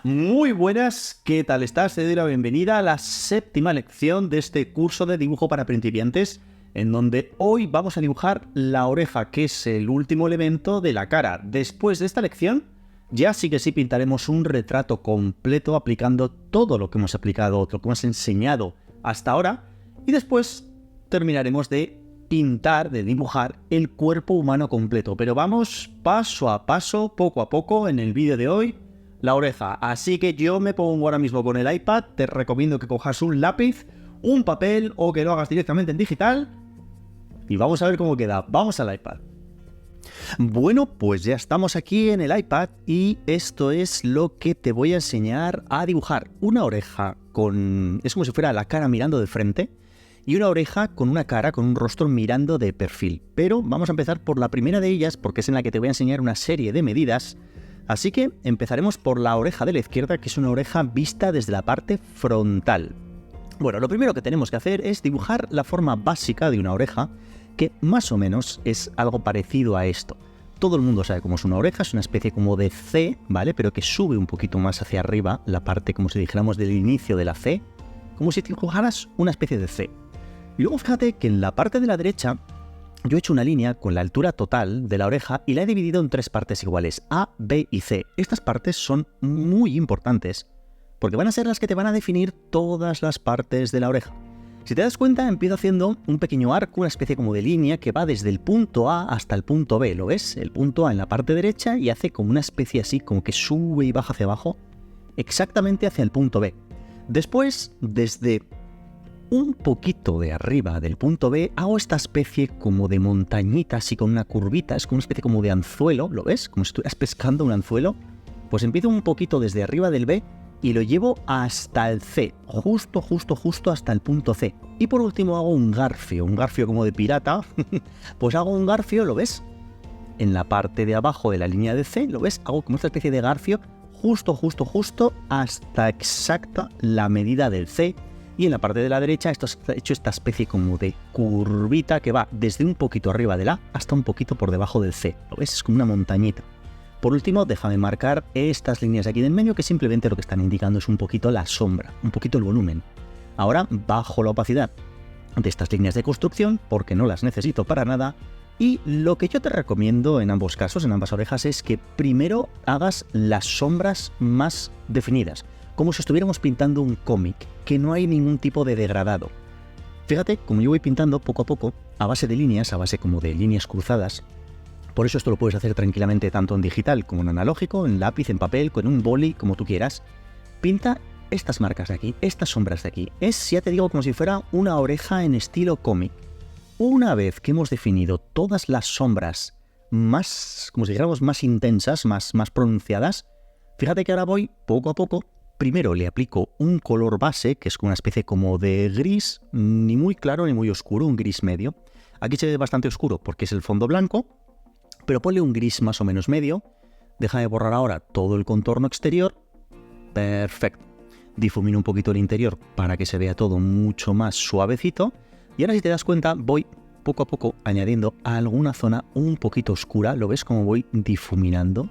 Muy buenas, ¿qué tal estás? Te doy la bienvenida a la séptima lección de este curso de dibujo para principiantes, en donde hoy vamos a dibujar la oreja, que es el último elemento de la cara. Después de esta lección, ya sí que sí pintaremos un retrato completo aplicando todo lo que hemos aplicado, lo que hemos enseñado hasta ahora, y después terminaremos de pintar, de dibujar el cuerpo humano completo. Pero vamos paso a paso, poco a poco, en el vídeo de hoy. La oreja, así que yo me pongo ahora mismo con el iPad, te recomiendo que cojas un lápiz, un papel o que lo hagas directamente en digital y vamos a ver cómo queda. Vamos al iPad. Bueno, pues ya estamos aquí en el iPad y esto es lo que te voy a enseñar a dibujar. Una oreja es como si fuera la cara mirando de frente y una oreja con una cara, con un rostro mirando de perfil. Pero vamos a empezar por la primera de ellas porque es en la que te voy a enseñar una serie de medidas. Así que empezaremos por la oreja de la izquierda, que es una oreja vista desde la parte frontal. Bueno, lo primero que tenemos que hacer es dibujar la forma básica de una oreja, que más o menos es algo parecido a esto. Todo el mundo sabe cómo es una oreja, es una especie como de C, ¿vale? Pero que sube un poquito más hacia arriba, la parte como si dijéramos del inicio de la C, como si dibujaras una especie de C. Y luego fíjate que en la parte de la derecha yo he hecho una línea con la altura total de la oreja y la he dividido en tres partes iguales, A, B y C. Estas partes son muy importantes porque van a ser las que te van a definir todas las partes de la oreja. Si te das cuenta, empiezo haciendo un pequeño arco, una especie como de línea que va desde el punto A hasta el punto B. ¿Lo ves? El punto A en la parte derecha y hace como una especie así, como que sube y baja hacia abajo, exactamente hacia el punto B. Después, desde un poquito de arriba del punto B, hago esta especie como de montañita, así con una curvita, es como una especie como de anzuelo, ¿lo ves? Como si estuvieras pescando un anzuelo. Pues empiezo un poquito desde arriba del B y lo llevo hasta el C, justo hasta el punto C. Y por último hago un garfio como de pirata, pues hago un garfio, ¿lo ves? En la parte de abajo de la línea de C, ¿lo ves? Hago como esta especie de garfio justo hasta exacta la medida del C. Y en la parte de la derecha he hecho esta especie como de curvita que va desde un poquito arriba del A hasta un poquito por debajo del C. ¿Lo ves? Es como una montañita. Por último, déjame marcar estas líneas de aquí en medio que simplemente lo que están indicando es un poquito la sombra, un poquito el volumen. Ahora bajo la opacidad de estas líneas de construcción porque no las necesito para nada. Y lo que yo te recomiendo en ambos casos, en ambas orejas, es que primero hagas las sombras más definidas, como si estuviéramos pintando un cómic, que no hay ningún tipo de degradado. Fíjate, como yo voy pintando poco a poco, a base de líneas, a base como de líneas cruzadas. Por eso esto lo puedes hacer tranquilamente tanto en digital como en analógico, en lápiz, en papel, con un boli, como tú quieras. Pinta estas marcas de aquí, estas sombras de aquí. Es, ya te digo, como si fuera una oreja en estilo cómic. Una vez que hemos definido todas las sombras más, como si dijéramos, más intensas, más pronunciadas, fíjate que ahora voy poco a poco. Primero le aplico un color base, que es una especie como de gris, ni muy claro ni muy oscuro, un gris medio. Aquí se ve bastante oscuro porque es el fondo blanco, pero ponle un gris más o menos medio. Déjame borrar ahora todo el contorno exterior. Perfecto. Difumino un poquito el interior para que se vea todo mucho más suavecito. Y ahora si te das cuenta, voy poco a poco añadiendo a alguna zona un poquito oscura. ¿Lo ves cómo voy difuminando?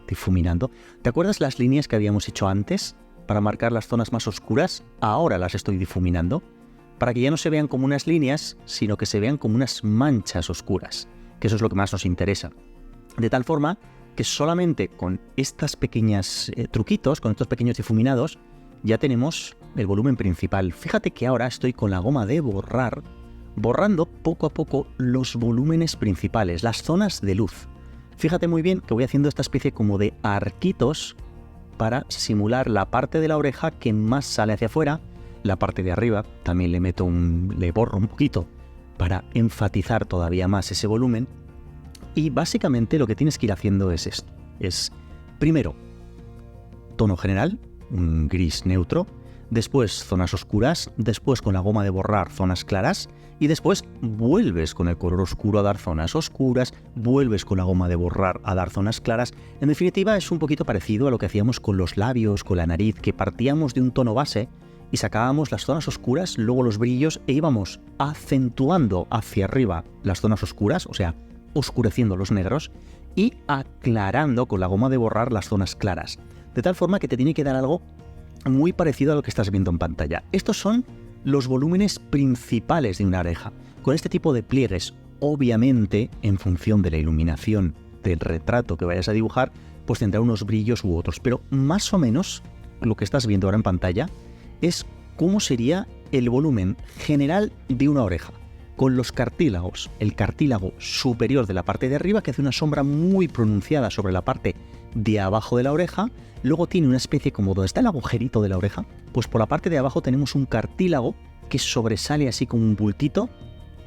¿Te acuerdas las líneas que habíamos hecho antes para marcar las zonas más oscuras? Ahora las estoy difuminando para que ya no se vean como unas líneas, sino que se vean como unas manchas oscuras, que eso es lo que más nos interesa. De tal forma que solamente con estas pequeñas truquitos, con estos pequeños difuminados, ya tenemos el volumen principal. Fíjate que ahora estoy con la goma de borrar, borrando poco a poco los volúmenes principales, las zonas de luz. Fíjate muy bien que voy haciendo esta especie como de arquitos para simular la parte de la oreja que más sale hacia afuera. La parte de arriba también le borro un poquito para enfatizar todavía más ese volumen. Y básicamente lo que tienes que ir haciendo es esto. Es primero tono general, un gris neutro, después zonas oscuras, después con la goma de borrar zonas claras y después vuelves con el color oscuro a dar zonas oscuras, vuelves con la goma de borrar a dar zonas claras. En definitiva es un poquito parecido a lo que hacíamos con los labios, con la nariz, que partíamos de un tono base y sacábamos las zonas oscuras, luego los brillos e íbamos acentuando hacia arriba las zonas oscuras, o sea, oscureciendo los negros y aclarando con la goma de borrar las zonas claras. De tal forma que te tiene que dar algo muy parecido a lo que estás viendo en pantalla. Estos son los volúmenes principales de una oreja. Con este tipo de pliegues, obviamente, en función de la iluminación del retrato que vayas a dibujar, pues tendrá unos brillos u otros. Pero más o menos lo que estás viendo ahora en pantalla es cómo sería el volumen general de una oreja, con los cartílagos, el cartílago superior de la parte de arriba que hace una sombra muy pronunciada sobre la parte de abajo de la oreja. Luego tiene una especie como donde está el agujerito de la oreja, pues por la parte de abajo tenemos un cartílago que sobresale así como un bultito,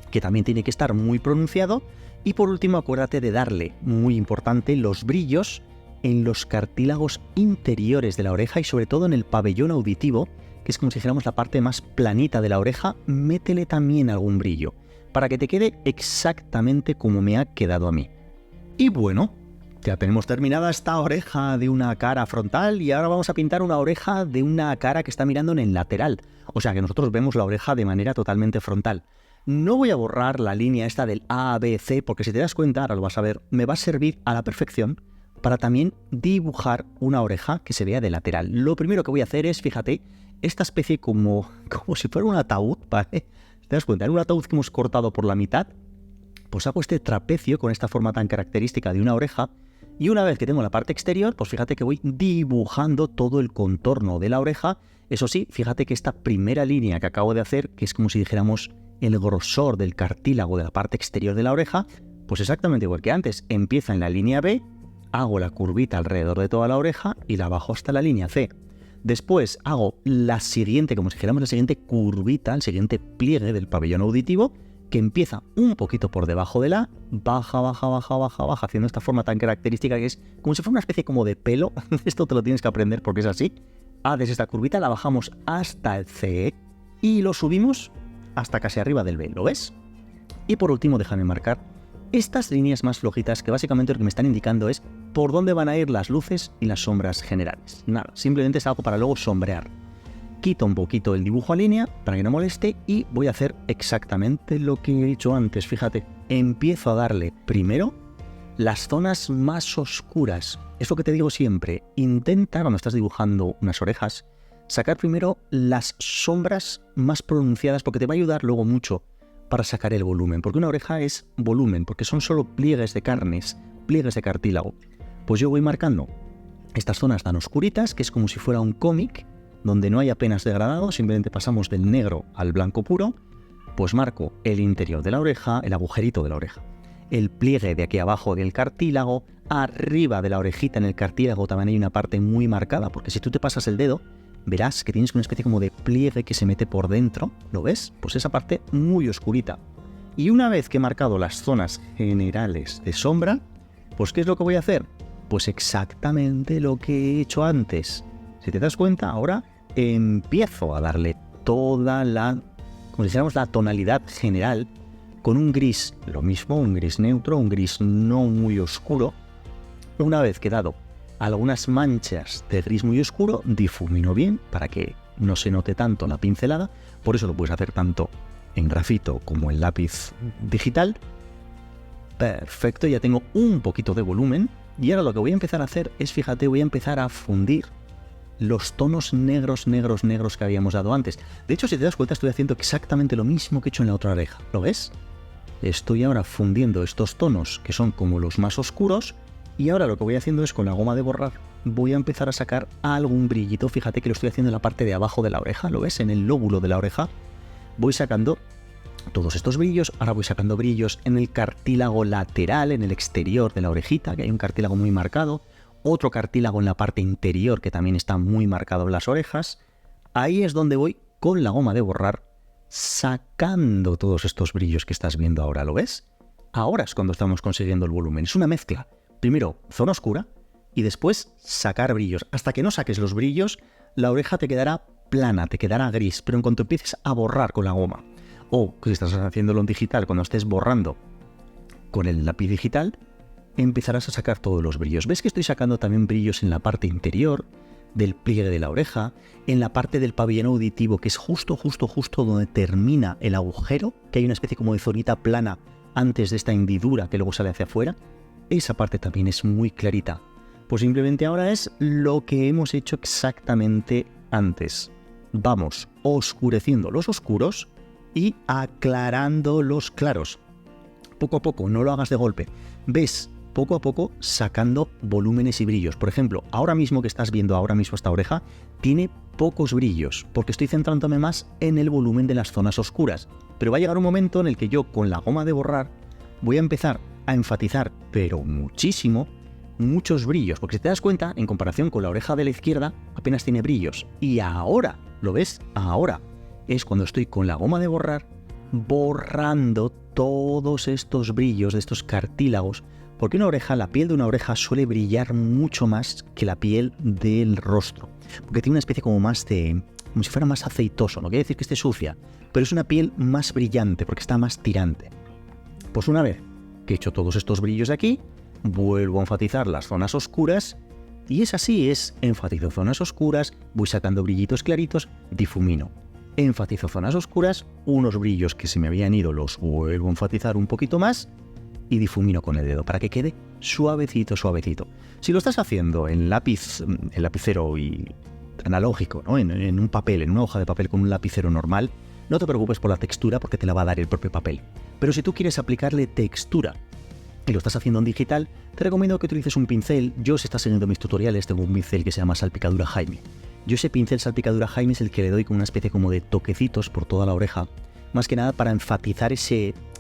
que también tiene que estar muy pronunciado. Y por último, acuérdate de darle, muy importante, los brillos en los cartílagos interiores de la oreja y sobre todo en el pabellón auditivo, que es como si dijéramos la parte más planita de la oreja. Métele también algún brillo, para que te quede exactamente como me ha quedado a mí. Y bueno, ya tenemos terminada esta oreja de una cara frontal y ahora vamos a pintar una oreja de una cara que está mirando en el lateral. O sea que nosotros vemos la oreja de manera totalmente frontal. No voy a borrar la línea esta del A, B, C, porque si te das cuenta, ahora lo vas a ver, me va a servir a la perfección para también dibujar una oreja que se vea de lateral. Lo primero que voy a hacer es, fíjate, esta especie como si fuera un ataúd, ¿vale? ¿Te das cuenta? En un ataúd que hemos cortado por la mitad, pues hago este trapecio con esta forma tan característica de una oreja. Y una vez que tengo la parte exterior, pues fíjate que voy dibujando todo el contorno de la oreja. Eso sí, fíjate que esta primera línea que acabo de hacer, que es como si dijéramos el grosor del cartílago de la parte exterior de la oreja, pues exactamente igual que antes. Empieza en la línea B, hago la curvita alrededor de toda la oreja y la bajo hasta la línea C. Después hago la siguiente, como si dijéramos la siguiente curvita, el siguiente pliegue del pabellón auditivo, que empieza un poquito por debajo de la, baja, baja, baja, baja, baja, haciendo esta forma tan característica que es como si fuera una especie como de pelo. Esto te lo tienes que aprender porque es así. Haces esta curvita, la bajamos hasta el C y lo subimos hasta casi arriba del B, ¿lo ves? Y por último, déjame marcar estas líneas más flojitas que básicamente lo que me están indicando es por dónde van a ir las luces y las sombras generales. Nada, simplemente es algo para luego sombrear. Quito un poquito el dibujo a línea para que no moleste y voy a hacer exactamente lo que he hecho antes. Fíjate, empiezo a darle primero las zonas más oscuras. Es lo que te digo siempre, intenta cuando estás dibujando unas orejas sacar primero las sombras más pronunciadas porque te va a ayudar luego mucho para sacar el volumen, porque una oreja es volumen, porque son solo pliegues de carnes, pliegues de cartílago. Pues yo voy marcando estas zonas tan oscuritas que es como si fuera un cómic donde no hay apenas degradado, simplemente pasamos del negro al blanco puro. Pues marco el interior de la oreja, el agujerito de la oreja, el pliegue de aquí abajo del cartílago, arriba de la orejita en el cartílago también hay una parte muy marcada, porque si tú te pasas el dedo, verás que tienes una especie como de pliegue que se mete por dentro, ¿lo ves? Pues esa parte muy oscurita. Y una vez que he marcado las zonas generales de sombra, pues ¿qué es lo que voy a hacer? Pues exactamente lo que he hecho antes. Si te das cuenta, ahora empiezo a darle toda la, como si dijéramos, la tonalidad general con un gris, lo mismo, un gris neutro, un gris no muy oscuro. Una vez que he dado algunas manchas de gris muy oscuro, difumino bien para que no se note tanto la pincelada. Por eso lo puedes hacer tanto en grafito como en lápiz digital. Perfecto, ya tengo un poquito de volumen. Y ahora lo que voy a empezar a hacer es, fíjate, voy a empezar a fundir los tonos negros, negros, negros que habíamos dado antes. De hecho, si te das cuenta, estoy haciendo exactamente lo mismo que he hecho en la otra oreja. ¿Lo ves? Estoy ahora fundiendo estos tonos que son como los más oscuros. Y ahora lo que voy haciendo es con la goma de borrar, voy a empezar a sacar algún brillito. Fíjate que lo estoy haciendo en la parte de abajo de la oreja, ¿lo ves? En el lóbulo de la oreja. Voy sacando todos estos brillos. Ahora voy sacando brillos en el cartílago lateral, en el exterior de la orejita, que hay un cartílago muy marcado. Otro cartílago en la parte interior que también está muy marcado en las orejas. Ahí es donde voy con la goma de borrar sacando todos estos brillos que estás viendo ahora, ¿lo ves? Ahora es cuando estamos consiguiendo el volumen. Es una mezcla. Primero, zona oscura y después sacar brillos. Hasta que no saques los brillos, la oreja te quedará plana, te quedará gris, pero en cuanto empieces a borrar con la goma, o si estás haciéndolo en digital, cuando estés borrando con el lápiz digital, empezarás a sacar todos los brillos. ¿Ves que estoy sacando también brillos en la parte interior del pliegue de la oreja, en la parte del pabellón auditivo, que es justo donde termina el agujero, que hay una especie como de zonita plana antes de esta hendidura que luego sale hacia afuera? Esa parte también es muy clarita. Pues simplemente ahora es lo que hemos hecho exactamente antes. Vamos oscureciendo los oscuros y aclarando los claros. Poco a poco, no lo hagas de golpe. Ves poco a poco sacando volúmenes y brillos. Por ejemplo, ahora mismo que estás viendo ahora mismo esta oreja, tiene pocos brillos, porque estoy centrándome más en el volumen de las zonas oscuras. Pero va a llegar un momento en el que yo, con la goma de borrar, voy a empezar a enfatizar, pero muchísimo, muchos brillos. Porque si te das cuenta, en comparación con la oreja de la izquierda, apenas tiene brillos. Y ahora, ¿lo ves? Ahora es cuando estoy con la goma de borrar, borrando todos estos brillos de estos cartílagos. Porque la piel de una oreja suele brillar mucho más que la piel del rostro. Porque tiene una especie como más de, como si fuera más aceitoso. No quiere decir que esté sucia, pero es una piel más brillante porque está más tirante. Pues una vez que he hecho todos estos brillos de aquí, vuelvo a enfatizar las zonas oscuras. Y es así, enfatizo zonas oscuras, voy sacando brillitos claritos, difumino. Enfatizo zonas oscuras, unos brillos que se me habían ido los vuelvo a enfatizar un poquito más y difumino con el dedo para que quede suavecito, suavecito. Si lo estás haciendo en lapicero y analógico, ¿no? en un papel, en una hoja de papel con un lapicero normal, no te preocupes por la textura porque te la va a dar el propio papel. Pero si tú quieres aplicarle textura y lo estás haciendo en digital, te recomiendo que utilices un pincel. Yo, si estás siguiendo mis tutoriales, tengo un pincel que se llama Salpicadura Jaime. Yo ese pincel Salpicadura Jaime es el que le doy con una especie como de toquecitos por toda la oreja, más que nada para enfatizar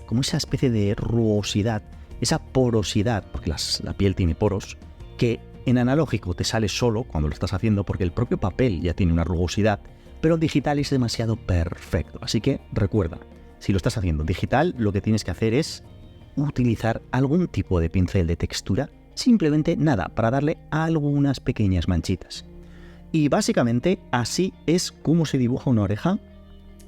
como esa especie de rugosidad, esa porosidad, porque la piel tiene poros, que en analógico te sale solo cuando lo estás haciendo porque el propio papel ya tiene una rugosidad, pero en digital es demasiado perfecto. Así que recuerda, si lo estás haciendo en digital, lo que tienes que hacer es utilizar algún tipo de pincel de textura, simplemente nada, para darle algunas pequeñas manchitas. Y básicamente así es como se dibuja una oreja,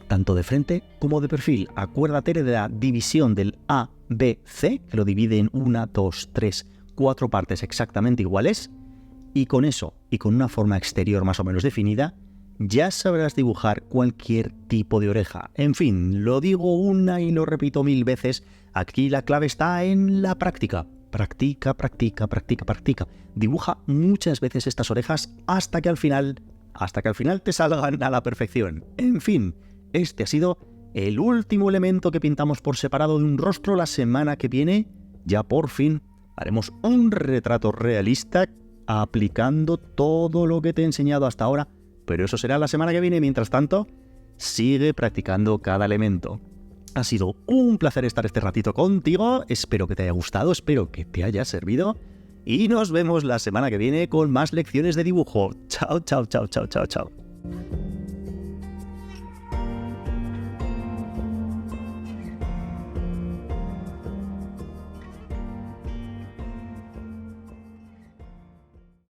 tanto de frente como de perfil. Acuérdate de la división del A, B, C, que lo divide en 1, 2, 3, 4 partes exactamente iguales, y con eso, y con una forma exterior más o menos definida, ya sabrás dibujar cualquier tipo de oreja. En fin, lo digo una y lo repito 1000 veces, aquí la clave está en la práctica. Practica, practica, practica, practica. Dibuja muchas veces estas orejas hasta que al final te salgan a la perfección. En fin, este ha sido el último elemento que pintamos por separado de un rostro. La semana que viene, ya por fin, haremos un retrato realista aplicando todo lo que te he enseñado hasta ahora. Pero eso será la semana que viene. Mientras tanto, sigue practicando cada elemento. Ha sido un placer estar este ratito contigo. Espero que te haya gustado, espero que te haya servido. Y nos vemos la semana que viene con más lecciones de dibujo. Chao, chao, chao, chao, chao, chao.